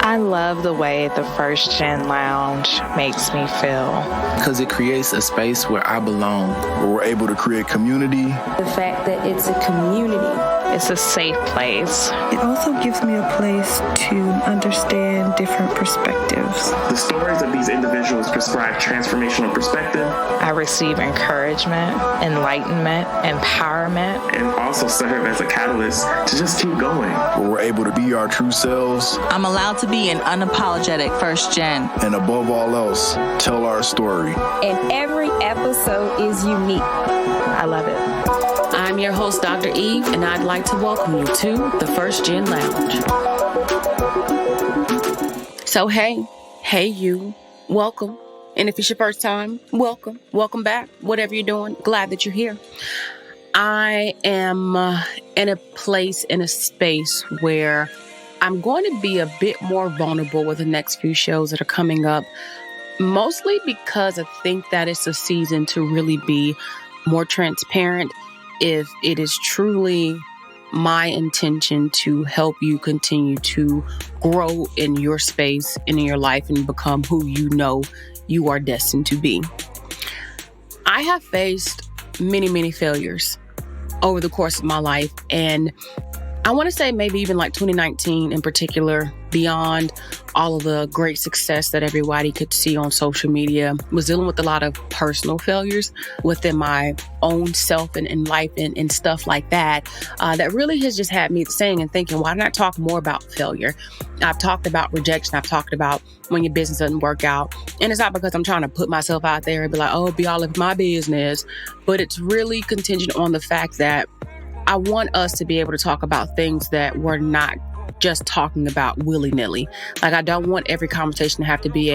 I love the way the First Gen Lounge makes me feel. Because it creates a space where I belong. Where we're able to create community. The fact that it's a community. It's a safe place. It also gives me a place to understand different perspectives. The stories of these individuals prescribe transformational perspective. I receive encouragement, enlightenment, empowerment. And also serve as a catalyst to just keep going. Where we're able to be our true selves. I'm allowed to be an unapologetic first gen. And above all else, tell our story. And every episode is unique. I love it. I'm your host, Dr. Eve, and I'd like to welcome you to the First Gen Lounge. So, hey you, welcome. And if it's your first time, welcome back. Whatever you're doing, glad that you're here. I am in a place, in a space where I'm going to be a bit more vulnerable with the next few shows that are coming up, mostly because I think that it's a season to really be more transparent. If it is truly my intention to help you continue to grow in your space and in your life and become who you know you are destined to be. I have faced many failures over the course of my life. And I want to say maybe even like 2019 in particular, beyond all of the great success that everybody could see on social media, was dealing with a lot of personal failures within my own self and in life and stuff like that. That really has just had me saying and thinking, why not talk more about failure? I've talked about rejection. I've talked about when your business doesn't work out. And it's not because I'm trying to put myself out there and be like, oh, be all of my business. But it's really contingent on the fact that I want us to be able to talk about things that we're not just talking about willy-nilly. Like, I don't want every conversation to have to be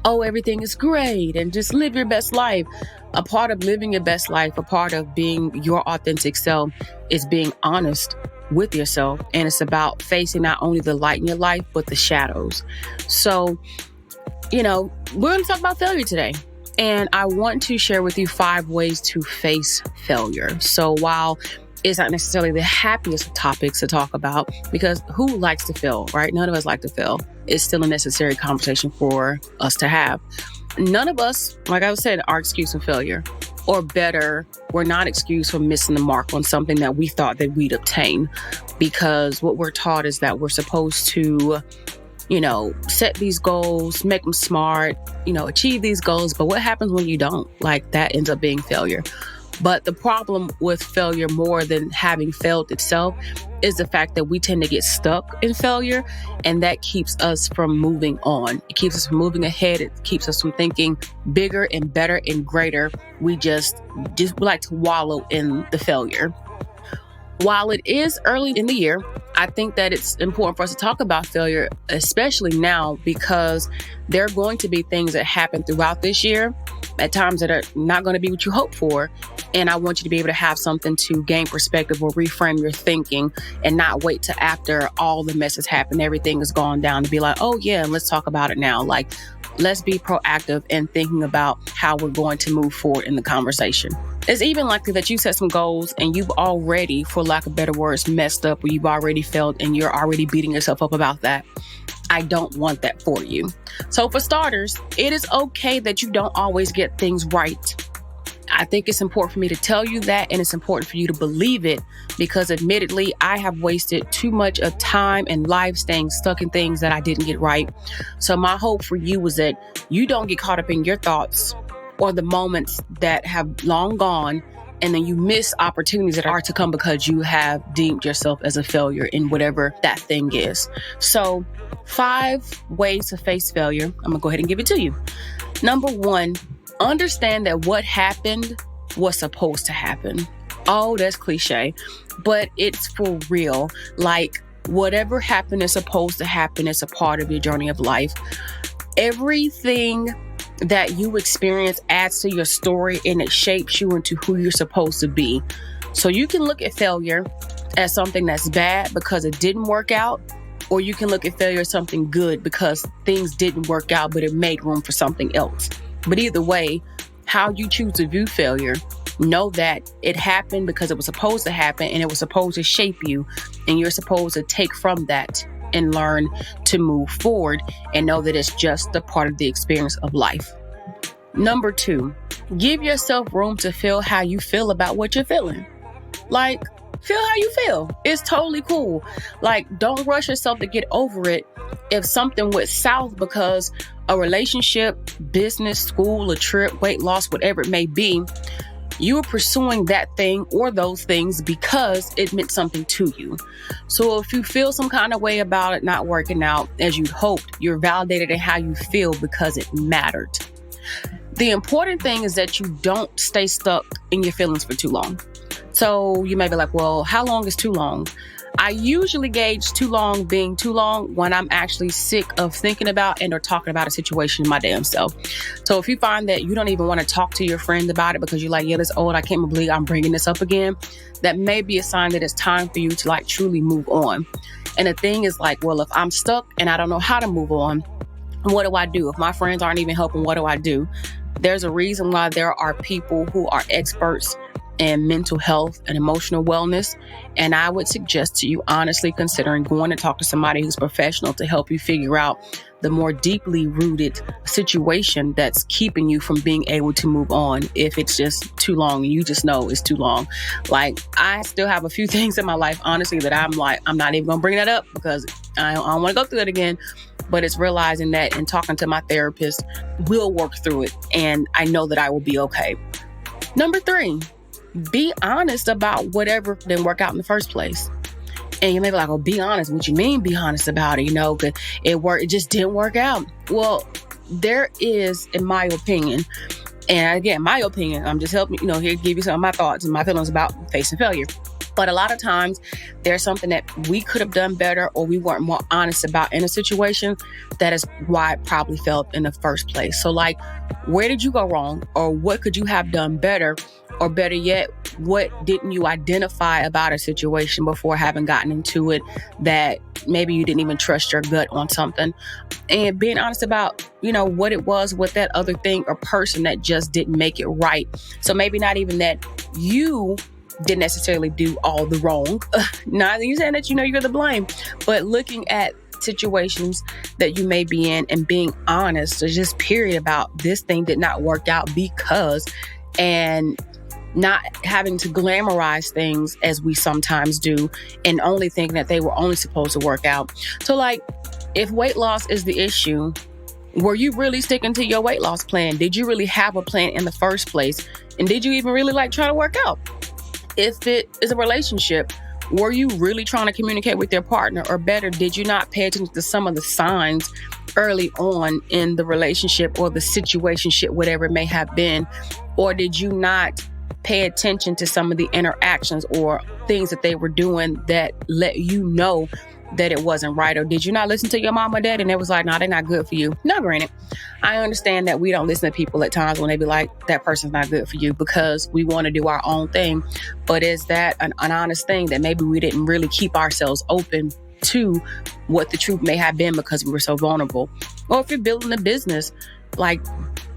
everything is great and just live your best life. A part of living your best life, a part of being your authentic self is being honest with yourself. And it's about facing not only the light in your life, but the shadows. So, we're going to talk about failure today. And I want to share with you 5 ways to face failure. So while it's not necessarily the happiest of topics to talk about, because who likes to fail, right? None of us like to fail. It's still a necessary conversation for us to have. None of us, like I said, are excused for failure. Or better, we're not excused for missing the mark on something that we thought that we'd obtain. Because what we're taught is that we're supposed to, set these goals, make them smart, achieve these goals. But what happens when you don't? Like, that ends up being failure. But the problem with failure, more than having failed itself, is the fact that we tend to get stuck in failure, and that keeps us from moving on. It keeps us from moving ahead. It keeps us from thinking bigger and better and greater. We just like to wallow in the failure. While it is early in the year, I think that it's important for us to talk about failure, especially now, because there are going to be things that happen throughout this year at times that are not going to be what you hope for. And I want you to be able to have something to gain perspective or reframe your thinking and not wait till after all the mess has happened, everything has gone down, to be like, oh yeah, let's talk about it now. Like, let's be proactive in thinking about how we're going to move forward in the conversation. It's even likely that you set some goals and you've already, for lack of better words, messed up, or you've already failed and you're already beating yourself up about that. I don't want that for you. So for starters, it is okay that you don't always get things right. I think it's important for me to tell you that, and it's important for you to believe it, because admittedly, I have wasted too much of time and life staying stuck in things that I didn't get right. So my hope for you was that you don't get caught up in your thoughts or the moments that have long gone, and then you miss opportunities that are to come because you have deemed yourself as a failure in whatever that thing is. So 5 ways to face failure. I'm gonna go ahead and give it to you. Number 1, understand that what happened was supposed to happen. Oh, that's cliche, but it's for real. Like, whatever happened is supposed to happen. It's a part of your journey of life. Everything that you experience adds to your story, and it shapes you into who you're supposed to be. So you can look at failure as something that's bad because it didn't work out, or you can look at failure as something good because things didn't work out, but it made room for something else. But either way, how you choose to view failure, know that it happened because it was supposed to happen, and it was supposed to shape you, and you're supposed to take from that and learn to move forward and know that it's just a part of the experience of life. Number 2, give yourself room to feel how you feel about what you're feeling. Like, feel how you feel. It's totally cool. Like, don't rush yourself to get over it. If something went south because a relationship, business, school, a trip, weight loss, whatever it may be, you were pursuing that thing or those things because it meant something to you. So if you feel some kind of way about it not working out as you'd hoped, you're validated in how you feel because it mattered. The important thing is that you don't stay stuck in your feelings for too long. So you may be like, well, how long is too long? I usually gauge too long being too long when I'm actually sick of thinking about and or talking about a situation my damn self. So if you find that you don't even want to talk to your friends about it because you're like, yeah, this old, I can't believe I'm bringing this up again, that may be a sign that it's time for you to like truly move on. And the thing is like, well, if I'm stuck and I don't know how to move on, what do I do? If my friends aren't even helping, what do I do? There's a reason why there are people who are experts in mental health and emotional wellness. And I would suggest to you honestly considering going to talk to somebody who's professional to help you figure out the more deeply rooted situation that's keeping you from being able to move on if it's just too long and you just know it's too long. Like, I still have a few things in my life, honestly, that I'm like, I'm not even going to bring that up because I don't want to go through it again. But it's realizing that and talking to my therapist, we'll work through it. And I know that I will be okay. Number 3, be honest about whatever didn't work out in the first place. And you may be like, oh, be honest. What you mean be honest about it? You know, because it just didn't work out. Well, there is, in my opinion, and again, my opinion, I'm just helping, here to give you some of my thoughts and my feelings about facing failure. But a lot of times there's something that we could have done better or we weren't more honest about in a situation. That is why it probably failed in the first place. So like, where did you go wrong? Or what could you have done better? Or better yet, what didn't you identify about a situation before having gotten into it that maybe you didn't even trust your gut on something? And being honest about, what it was with that other thing or person that just didn't make it right. So maybe not even that you didn't necessarily do all the wrong. Not you saying that you're the blame, but looking at situations that you may be in and being honest or just period about this thing did not work out because, and not having to glamorize things as we sometimes do and only thinking that they were only supposed to work out. So like, if weight loss is the issue, were you really sticking to your weight loss plan? Did you really have a plan in the first place? And did you even really try to work out? If it is a relationship, were you really trying to communicate with your partner? Or better, did you not pay attention to some of the signs early on in the relationship or the situationship, whatever it may have been? Or did you not pay attention to some of the interactions or things that they were doing that let you know that it wasn't right? Or did you not listen to your mom or dad and it was like, no, they're not good for you? Now, granted, I understand that we don't listen to people at times when they be like, that person's not good for you because we want to do our own thing. But is that an honest thing that maybe we didn't really keep ourselves open to what the truth may have been because we were so vulnerable? Or if you're building a business, like,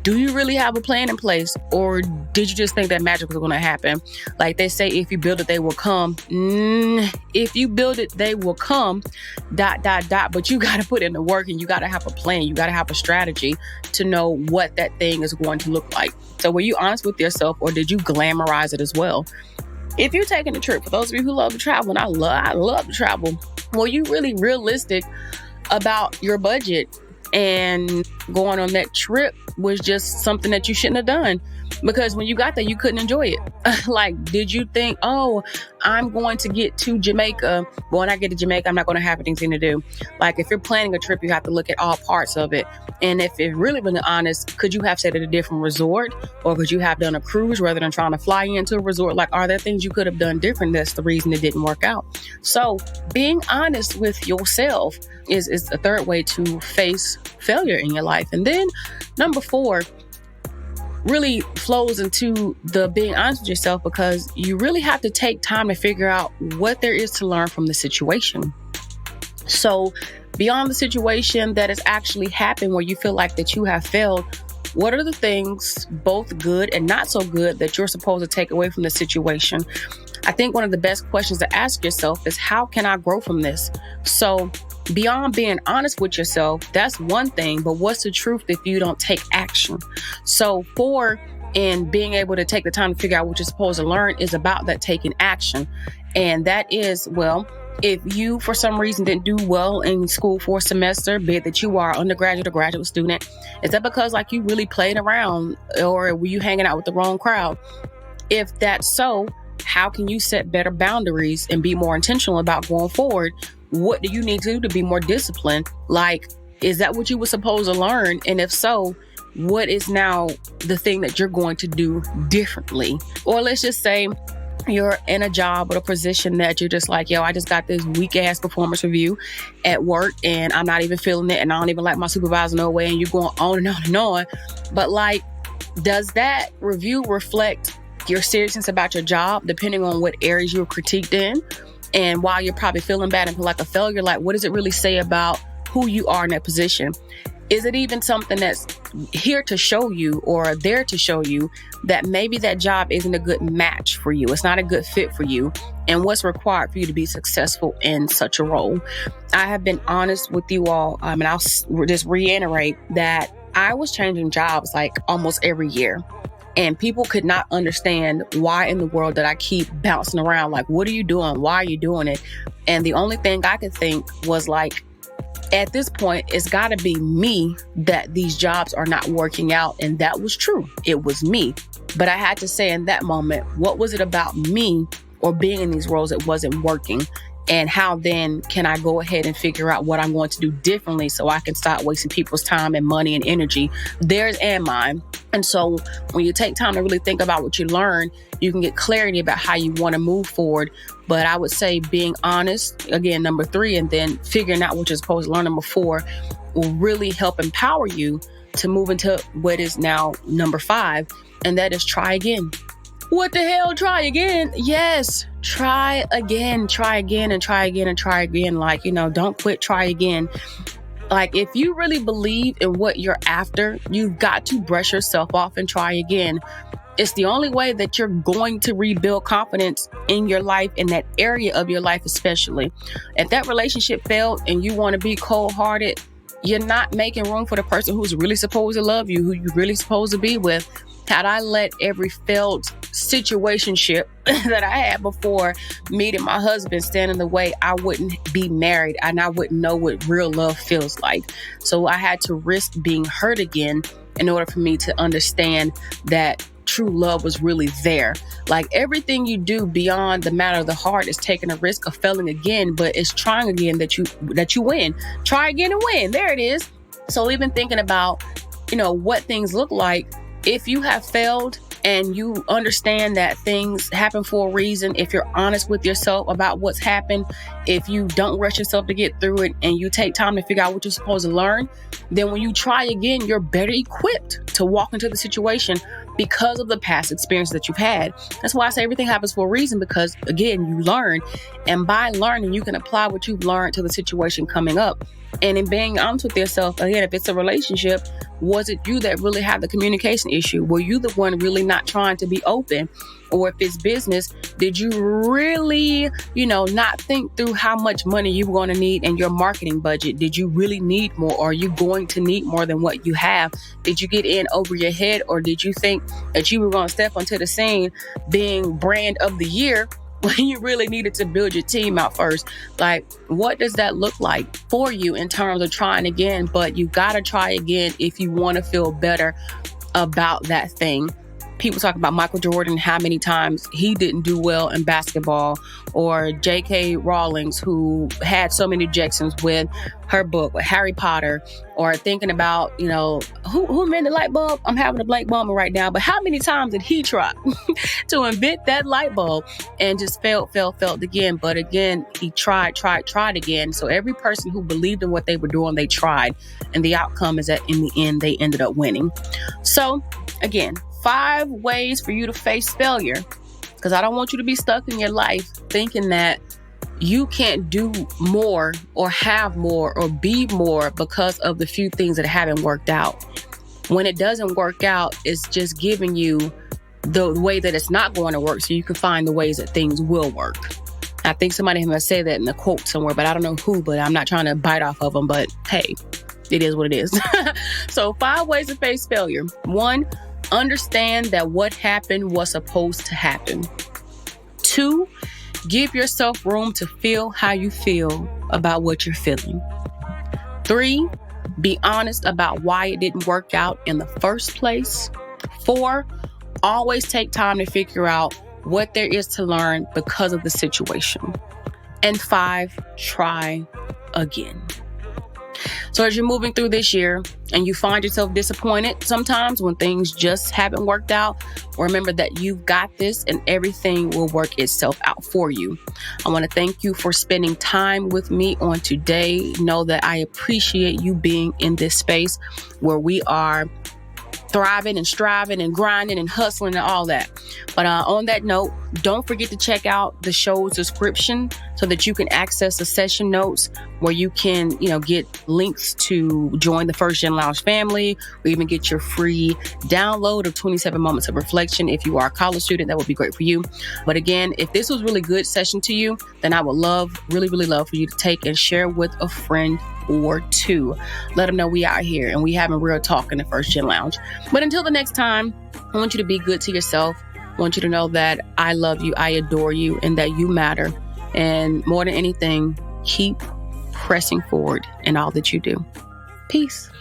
do you really have a plan in place? Or did you just think that magic was going to happen? Like they say, if you build it, they will come. If you build it, they will come, ... But you got to put in the work and you got to have a plan. You got to have a strategy to know what that thing is going to look like. So were you honest with yourself or did you glamorize it as well? If you're taking a trip, for those of you who love to travel, and I love to travel, were you really realistic about your budget? And going on that trip was just something that you shouldn't have done because when you got there, you couldn't enjoy it. Like, did you think, oh, I'm going to get to Jamaica. But when I get to Jamaica, I'm not going to have anything to do. Like, if you're planning a trip, you have to look at all parts of it. And if it really been honest, could you have stayed at a different resort or could you have done a cruise rather than trying to fly into a resort? Like, are there things you could have done different? That's the reason it didn't work out. So being honest with yourself is a third way to face failure in your life. And then number 4 really flows into the being honest with yourself because you really have to take time to figure out what there is to learn from the situation. So beyond the situation that has actually happened where you feel like that you have failed, what are the things, both good and not so good, that you're supposed to take away from the situation? I think one of the best questions to ask yourself is, how can I grow from this? So beyond being honest with yourself, that's one thing, but what's the truth if you don't take action? So in being able to take the time to figure out what you're supposed to learn is about that taking action. And that is, well, if you, for some reason, didn't do well in school for a semester, be it that you are undergraduate or graduate student, is that because like you really played around, or were you hanging out with the wrong crowd? If that's so, how can you set better boundaries and be more intentional about going forward? What do you need to do to be more disciplined? Like, is that what you were supposed to learn? And if so, what is now the thing that you're going to do differently? Or let's just say you're in a job or a position that you're just like, yo, I just got this weak ass performance review at work and I'm not even feeling it and I don't even like my supervisor no way, and you're going on and on and on. But like, does that review reflect your seriousness about your job, depending on what areas you were critiqued in? And while you're probably feeling bad and feel like a failure, like, what does it really say about who you are in that position? Is it even something that's here to show you or there to show you that maybe that job isn't a good match for you? It's not a good fit for you. And what's required for you to be successful in such a role? I have been honest with you all, and I'll just reiterate that I was changing jobs like almost every year. And people could not understand why in the world that I keep bouncing around. Like, what are you doing? Why are you doing it? And the only thing I could think was like, at this point, it's got to be me that these jobs are not working out. And that was true. It was me. But I had to say in that moment, what was it about me or being in these roles that wasn't working? And how then can I go ahead and figure out what I'm going to do differently so I can stop wasting people's time and money and energy, theirs and mine. And so when you take time to really think about what you learn, you can get clarity about how you want to move forward. But I would say being honest, again, number 3, and then figuring out what you're supposed to learn, number 4, will really help empower you to move into what is now number 5, and that is try again. What the hell? Try again? Yes. Try again, and try again, and try again. Like, don't quit, try again. Like, if you really believe in what you're after, you've got to brush yourself off and try again. It's the only way that you're going to rebuild confidence in your life, in that area of your life, especially. If that relationship failed and you want to be cold-hearted, you're not making room for the person who's really supposed to love you, who you're really supposed to be with. Had I let every failed situationship that I had before meeting my husband stand in the way, I wouldn't be married and I wouldn't know what real love feels like. So I had to risk being hurt again in order for me to understand that true love was really there. Like, everything you do beyond the matter of the heart is taking a risk of failing again, but it's trying again that you win. Try again and win. There it is. So even thinking about, what things look like, if you have failed and you understand that things happen for a reason, if you're honest with yourself about what's happened, if you don't rush yourself to get through it and you take time to figure out what you're supposed to learn, then when you try again, you're better equipped to walk into the situation because of the past experience that you've had. That's why I say everything happens for a reason, because again, you learn, and by learning, you can apply what you've learned to the situation coming up. And in being honest with yourself, again, if it's a relationship, was it you that really had the communication issue? Were you the one really not trying to be open? Or if it's business, did you really, not think through how much money you were going to need in your marketing budget? Did you really need more? Or are you going to need more than what you have? Did you get in over your head? Or did you think that you were going to step onto the scene being brand of the year when you really needed to build your team out first? Like, what does that look like for you in terms of trying again? But you got to try again if you want to feel better about that thing. People talk about Michael Jordan, how many times he didn't do well in basketball, or J.K. Rowling, who had so many objections with her book, with Harry Potter, or thinking about, who made the light bulb? I'm having a blank moment right now, but how many times did he try to invent that light bulb and just failed again? But again, he tried again. So every person who believed in what they were doing, they tried. And the outcome is that in the end, they ended up winning. So again, 5 ways for you to face failure, because I don't want you to be stuck in your life thinking that you can't do more or have more or be more because of the few things that haven't worked out. When it doesn't work out, it's just giving you the way that it's not going to work so you can find the ways that things will work. I think somebody must say that in the quote somewhere, but I don't know who, but I'm not trying to bite off of them, but hey, it is what it is. So 5 ways to face failure. 1, understand that what happened was supposed to happen. 2, give yourself room to feel how you feel about what you're feeling. 3, be honest about why it didn't work out in the first place. 4, always take time to figure out what there is to learn because of the situation. And 5, try again. So as you're moving through this year and you find yourself disappointed sometimes when things just haven't worked out, remember that you've got this and everything will work itself out for you. I want to thank you for spending time with me on today. Know that I appreciate you being in this space where we are thriving and striving and grinding and hustling and all that. But on that note, don't forget to check out the show's description so that you can access the session notes where you can, get links to join the First Gen Lounge family, or even get your free download of 27 Moments of Reflection. If you are a college student, that would be great for you. But again, if this was really good session to you, then I would really love for you to take and share with a friend or 2. Let them know we out here and we having real talk in the First Gen Lounge. But until the next time, I want you to be good to yourself. I want you to know that I love you, I adore you, and that you matter. And more than anything, keep pressing forward in all that you do. Peace.